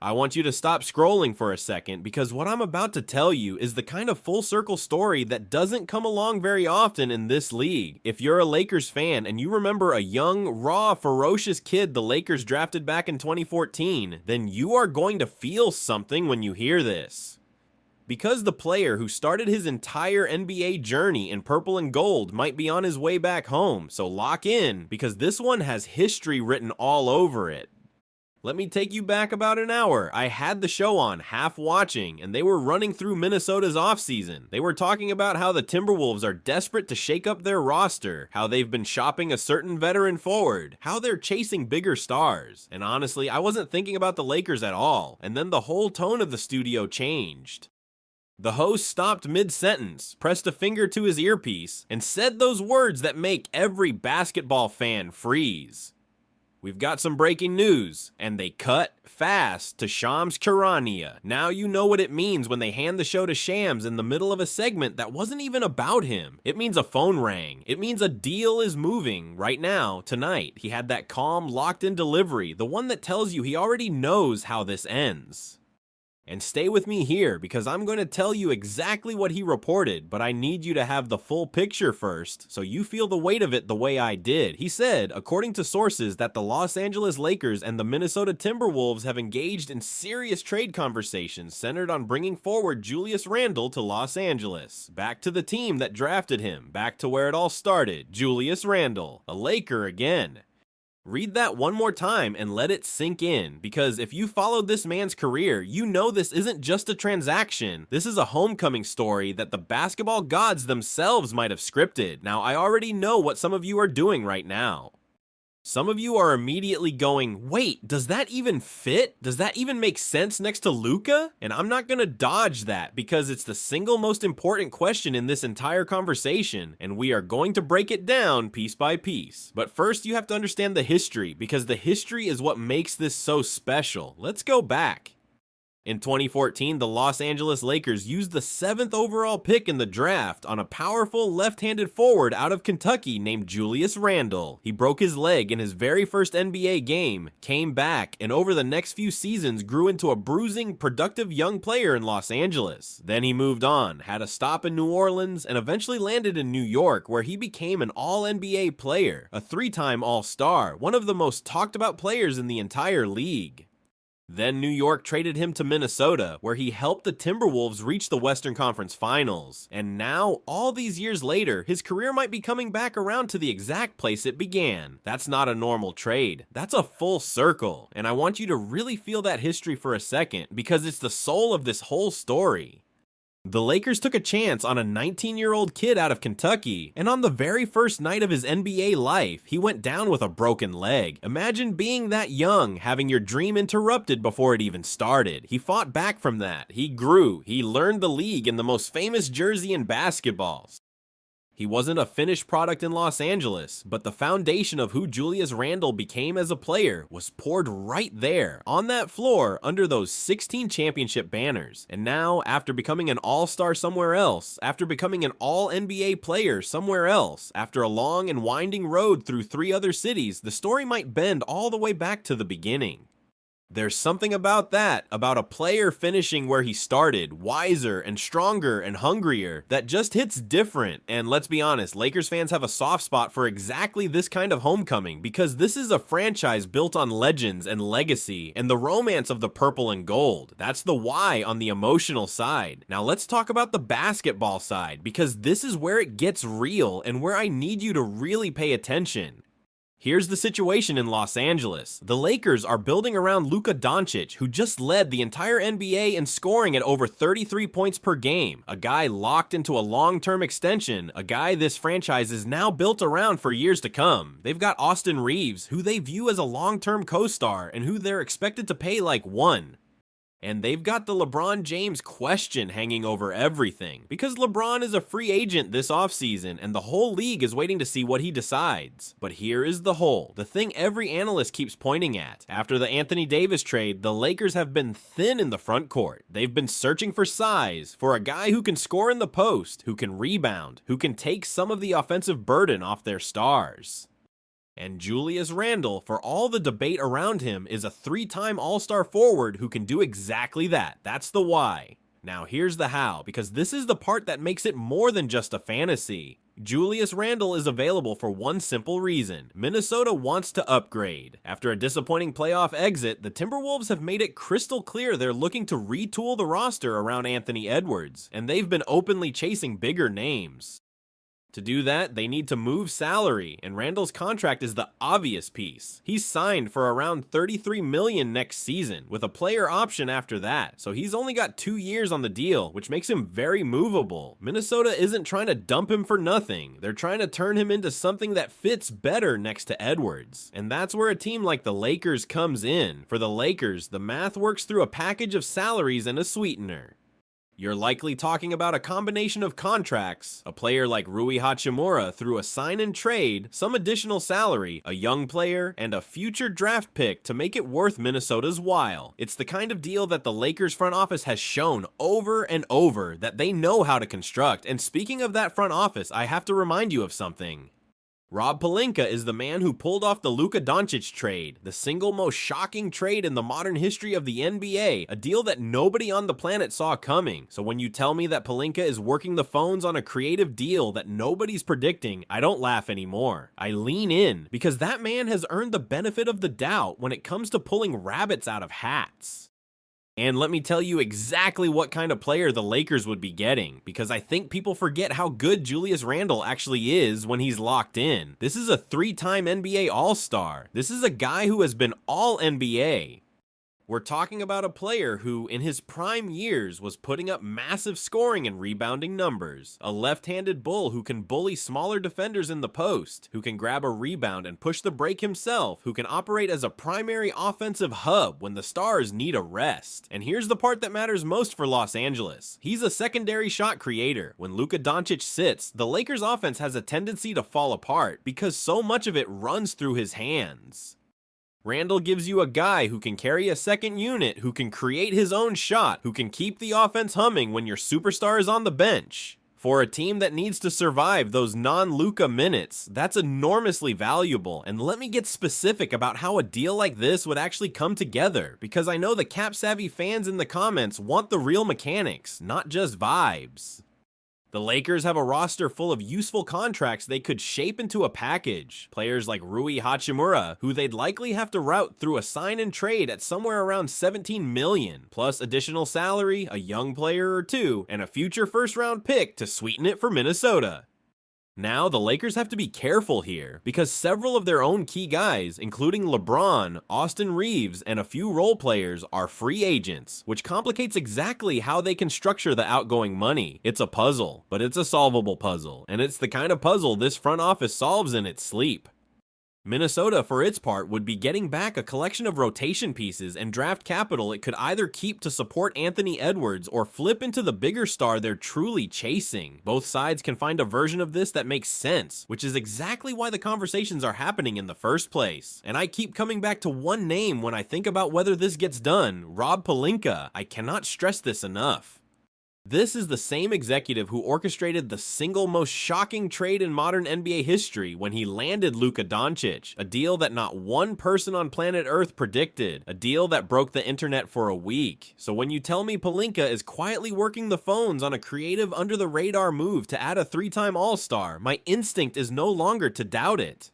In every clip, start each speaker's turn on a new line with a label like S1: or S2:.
S1: I want you to stop scrolling for a second because what I'm about to tell you is the kind of full circle story that doesn't come along very often in this league. If you're a Lakers fan and you remember a young, raw, ferocious kid the Lakers drafted back in 2014, then you are going to feel something when you hear this. Because the player who started his entire NBA journey in purple and gold might be on his way back home, so lock in because this one has history written all over it. Let me take you back about an hour. I had the show on, half watching, and they were running through Minnesota's offseason. They were talking about how the Timberwolves are desperate to shake up their roster, how they've been shopping a certain veteran forward, how they're chasing bigger stars. And honestly, I wasn't thinking about the Lakers at all, and then the whole tone of the studio changed. The host stopped mid-sentence, pressed a finger to his earpiece, and said those words that make every basketball fan freeze. We've got some breaking news, and they cut fast to Shams Charania. Now you know what it means when they hand the show to Shams in the middle of a segment that wasn't even about him. It means a phone rang. It means a deal is moving right now, tonight. He had that calm, locked-in delivery, the one that tells you he already knows how this ends. And stay with me here because I'm going to tell you exactly what he reported, but I need you to have the full picture first so you feel the weight of it the way I did. He said, according to sources, that the Los Angeles Lakers and the Minnesota Timberwolves have engaged in serious trade conversations centered on bringing forward Julius Randle to Los Angeles. Back to the team that drafted him, back to where it all started, Julius Randle, a Laker again. Read that one more time and let it sink in, because if you followed this man's career, you know this isn't just a transaction. This is a homecoming story that the basketball gods themselves might have scripted. Now, I already know what some of you are doing right now. Some of you are immediately going, wait, does that even fit? Does that even make sense next to Luka? And I'm not gonna dodge that because it's the single most important question in this entire conversation, and we are going to break it down piece by piece. But first you have to understand the history, because the history is what makes this so special. Let's go back. In 2014, the Los Angeles Lakers used the 7th overall pick in the draft on a powerful left-handed forward out of Kentucky named Julius Randle. He broke his leg in his very first NBA game, came back, and over the next few seasons grew into a bruising, productive young player in Los Angeles. Then he moved on, had a stop in New Orleans, and eventually landed in New York, where he became an All-NBA player, a 3-time All-Star, one of the most talked about players in the entire league. Then New York traded him to Minnesota, where he helped the Timberwolves reach the Western Conference Finals. And now, all these years later, his career might be coming back around to the exact place it began. That's not a normal trade. That's a full circle. And I want you to really feel that history for a second, because it's the soul of this whole story. The Lakers took a chance on a 19-year-old kid out of Kentucky, and on the very first night of his NBA life, he went down with a broken leg. Imagine being that young, having your dream interrupted before it even started. He fought back from that. He grew. He learned the league in the most famous jersey in basketball. He wasn't a finished product in Los Angeles, but the foundation of who Julius Randle became as a player was poured right there, on that floor, under those 16 championship banners. And now, after becoming an all-star somewhere else, after becoming an all-NBA player somewhere else, after a long and winding road through 3 other cities, the story might bend all the way back to the beginning. There's something about that, about a player finishing where he started, wiser and stronger and hungrier, that just hits different. And let's be honest, Lakers fans have a soft spot for exactly this kind of homecoming, because this is a franchise built on legends and legacy and the romance of the purple and gold. That's the why on the emotional side. Now let's talk about the basketball side, because this is where it gets real and where I need you to really pay attention. Here's the situation in Los Angeles. The Lakers are building around Luka Doncic, who just led the entire NBA in scoring at over 33 points per game. A guy locked into a long-term extension, a guy this franchise is now built around for years to come. They've got Austin Reeves, who they view as a long-term co-star and who they're expected to pay like one. And they've got the LeBron James question hanging over everything, because LeBron is a free agent this offseason and the whole league is waiting to see what he decides. But here is the thing every analyst keeps pointing at. After the Anthony Davis trade, the Lakers have been thin in the front court. They've been searching for size, for a guy who can score in the post, who can rebound, who can take some of the offensive burden off their stars. And Julius Randle, for all the debate around him, is a 3-time All-Star forward who can do exactly that. That's the why. Now here's the how, because this is the part that makes it more than just a fantasy. Julius Randle is available for one simple reason. Minnesota wants to upgrade. After a disappointing playoff exit, the Timberwolves have made it crystal clear they're looking to retool the roster around Anthony Edwards, and they've been openly chasing bigger names. To do that, they need to move salary, and Randle's contract is the obvious piece. He's signed for around $33 million next season, with a player option after that, so he's only got 2 years on the deal, which makes him very movable. Minnesota isn't trying to dump him for nothing. They're trying to turn him into something that fits better next to Edwards. And that's where a team like the Lakers comes in. For the Lakers, the math works through a package of salaries and a sweetener. You're likely talking about a combination of contracts, a player like Rui Hachimura through a sign and trade, some additional salary, a young player, and a future draft pick to make it worth Minnesota's while. It's the kind of deal that the Lakers front office has shown over and over that they know how to construct. And speaking of that front office, I have to remind you of something. Rob Pelinka is the man who pulled off the Luka Doncic trade, the single most shocking trade in the modern history of the NBA, a deal that nobody on the planet saw coming. So when you tell me that Pelinka is working the phones on a creative deal that nobody's predicting, I don't laugh anymore. I lean in, because that man has earned the benefit of the doubt when it comes to pulling rabbits out of hats. And let me tell you exactly what kind of player the Lakers would be getting, because I think people forget how good Julius Randle actually is when he's locked in. This is a 3-time NBA All-Star. This is a guy who has been All-NBA. We're talking about a player who, in his prime years, was putting up massive scoring and rebounding numbers. A left-handed bull who can bully smaller defenders in the post, who can grab a rebound and push the break himself, who can operate as a primary offensive hub when the stars need a rest. And here's the part that matters most for Los Angeles. He's a secondary shot creator. When Luka Doncic sits, the Lakers' offense has a tendency to fall apart because so much of it runs through his hands. Randle gives you a guy who can carry a second unit, who can create his own shot, who can keep the offense humming when your superstar is on the bench. For a team that needs to survive those non-Luka minutes, that's enormously valuable. And let me get specific about how a deal like this would actually come together, because I know the cap-savvy fans in the comments want the real mechanics, not just vibes. The Lakers have a roster full of useful contracts they could shape into a package. Players like Rui Hachimura, who they'd likely have to route through a sign and trade at somewhere around $17 million, plus additional salary, a young player or two, and a future first-round pick to sweeten it for Minnesota. Now, the Lakers have to be careful here, because several of their own key guys, including LeBron, Austin Reeves, and a few role players, are free agents, which complicates exactly how they can structure the outgoing money. It's a puzzle, but it's a solvable puzzle, and it's the kind of puzzle this front office solves in its sleep. Minnesota, for its part, would be getting back a collection of rotation pieces and draft capital it could either keep to support Anthony Edwards or flip into the bigger star they're truly chasing. Both sides can find a version of this that makes sense, which is exactly why the conversations are happening in the first place. And I keep coming back to one name when I think about whether this gets done: Rob Pelinka. I cannot stress this enough. This is the same executive who orchestrated the single most shocking trade in modern NBA history when he landed Luka Doncic, a deal that not one person on planet Earth predicted, a deal that broke the internet for a week. So when you tell me Pelinka is quietly working the phones on a creative under-the-radar move to add a 3-time All-Star, my instinct is no longer to doubt it.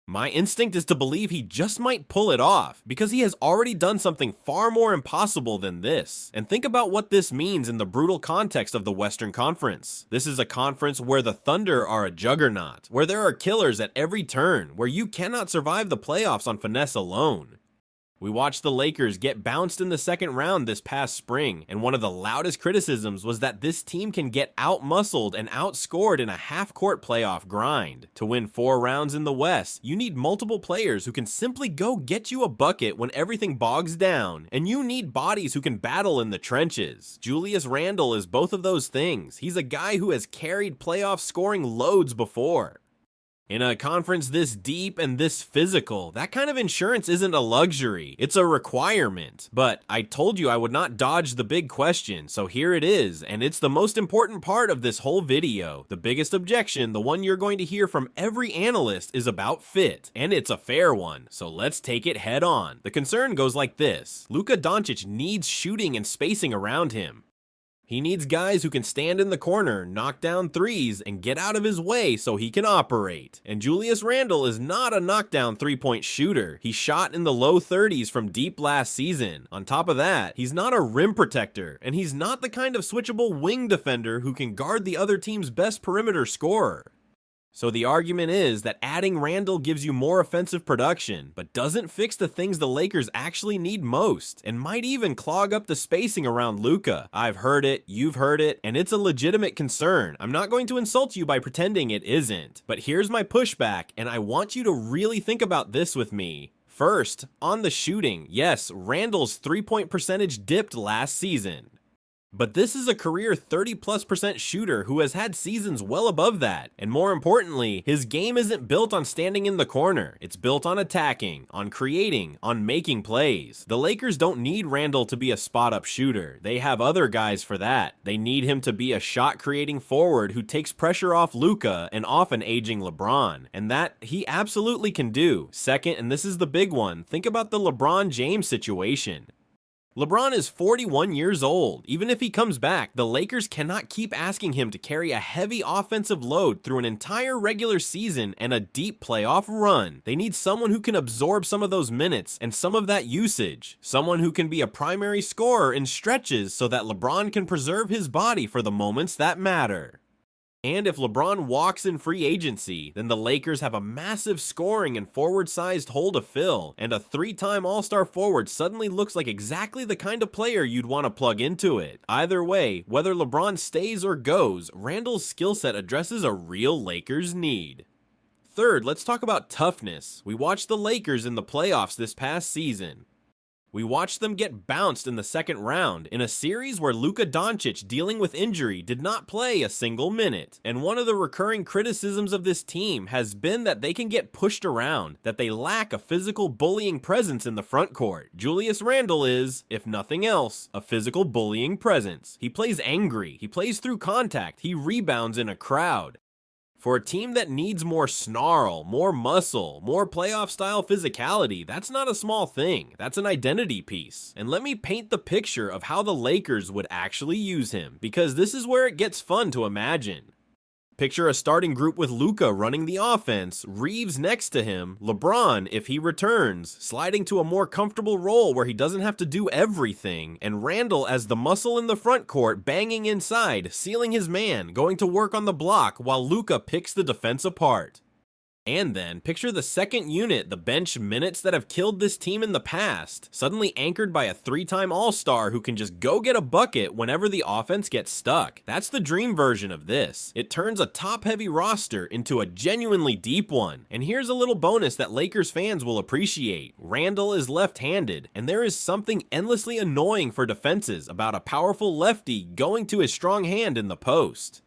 S1: My instinct is to believe he just might pull it off, because he has already done something far more impossible than this. And think about what this means in the brutal context of the Western Conference. This is a conference where the Thunder are a juggernaut, where there are killers at every turn, where you cannot survive the playoffs on finesse alone. We watched the Lakers get bounced in the second round this past spring, and one of the loudest criticisms was that this team can get out-muscled and outscored in a half-court playoff grind. To win 4 rounds in the West, you need multiple players who can simply go get you a bucket when everything bogs down, and you need bodies who can battle in the trenches. Julius Randle is both of those things. He's a guy who has carried playoff scoring loads before. In a conference this deep and this physical, that kind of insurance isn't a luxury, it's a requirement. But I told you I would not dodge the big question, so here it is, and it's the most important part of this whole video. The biggest objection, the one you're going to hear from every analyst, is about fit, and it's a fair one, so let's take it head on. The concern goes like this: Luka Doncic needs shooting and spacing around him. He needs guys who can stand in the corner, knock down threes, and get out of his way so he can operate. And Julius Randle is not a knockdown three-point shooter. He shot in the low 30s from deep last season. On top of that, he's not a rim protector, and he's not the kind of switchable wing defender who can guard the other team's best perimeter scorer. So the argument is that adding Randle gives you more offensive production, but doesn't fix the things the Lakers actually need most, and might even clog up the spacing around Luka. I've heard it, you've heard it, and it's a legitimate concern. I'm not going to insult you by pretending it isn't, but here's my pushback, and I want you to really think about this with me. First, on the shooting, yes, Randle's three-point percentage dipped last season. But this is a career 30+% shooter who has had seasons well above that. And more importantly, his game isn't built on standing in the corner. It's built on attacking, on creating, on making plays. The Lakers don't need Randle to be a spot-up shooter. They have other guys for that. They need him to be a shot-creating forward who takes pressure off Luka and off an aging LeBron. And that he absolutely can do. Second, and this is the big one, think about the LeBron James situation. LeBron is 41 years old. Even if he comes back, the Lakers cannot keep asking him to carry a heavy offensive load through an entire regular season and a deep playoff run. They need someone who can absorb some of those minutes and some of that usage. Someone who can be a primary scorer in stretches so that LeBron can preserve his body for the moments that matter. And if LeBron walks in free agency, then the Lakers have a massive scoring and forward-sized hole to fill, and a three-time All-Star forward suddenly looks like exactly the kind of player you'd want to plug into it. Either way, whether LeBron stays or goes, Randle's skill set addresses a real Lakers need. Third, let's talk about toughness. We watched the Lakers in the playoffs this past season. We watched them get bounced in the second round in a series where Luka Doncic, dealing with injury, did not play a single minute. And one of the recurring criticisms of this team has been that they can get pushed around, that they lack a physical bullying presence in the front court. Julius Randle is, if nothing else, a physical bullying presence. He plays angry, he plays through contact, he rebounds in a crowd. For a team that needs more snarl, more muscle, more playoff-style physicality, that's not a small thing. That's an identity piece. And let me paint the picture of how the Lakers would actually use him, because this is where it gets fun to imagine. Picture a starting group with Luka running the offense, Reeves next to him, LeBron, if he returns, sliding to a more comfortable role where he doesn't have to do everything, and Randle as the muscle in the front court banging inside, sealing his man, going to work on the block while Luka picks the defense apart. And then, picture the second unit, the bench minutes that have killed this team in the past, suddenly anchored by a three-time All-Star who can just go get a bucket whenever the offense gets stuck. That's the dream version of this. It turns a top-heavy roster into a genuinely deep one. And here's a little bonus that Lakers fans will appreciate. Randle is left-handed, and there is something endlessly annoying for defenses about a powerful lefty going to his strong hand in the post.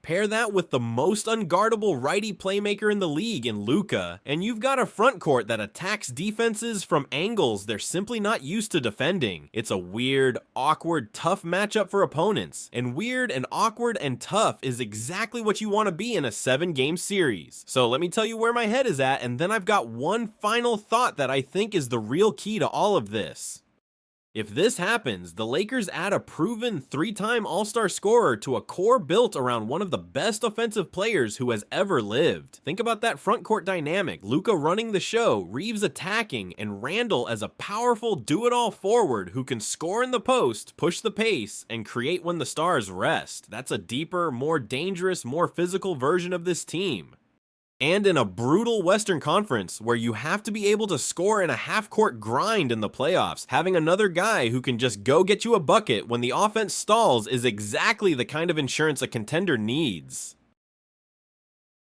S1: Pair that with the most unguardable righty playmaker in the league in Luka, and you've got a front court that attacks defenses from angles they're simply not used to defending. It's a weird, awkward, tough matchup for opponents, and weird and awkward and tough is exactly what you want to be in a 7-game series. So let me tell you where my head is at, and then I've got one final thought that I think is the real key to all of this. If this happens, the Lakers add a proven three-time All-Star scorer to a core built around one of the best offensive players who has ever lived. Think about that front court dynamic, Luka running the show, Reeves attacking, and Randle as a powerful do-it-all forward who can score in the post, push the pace, and create when the stars rest. That's a deeper, more dangerous, more physical version of this team. And in a brutal Western Conference where you have to be able to score in a half-court grind in the playoffs, having another guy who can just go get you a bucket when the offense stalls is exactly the kind of insurance a contender needs.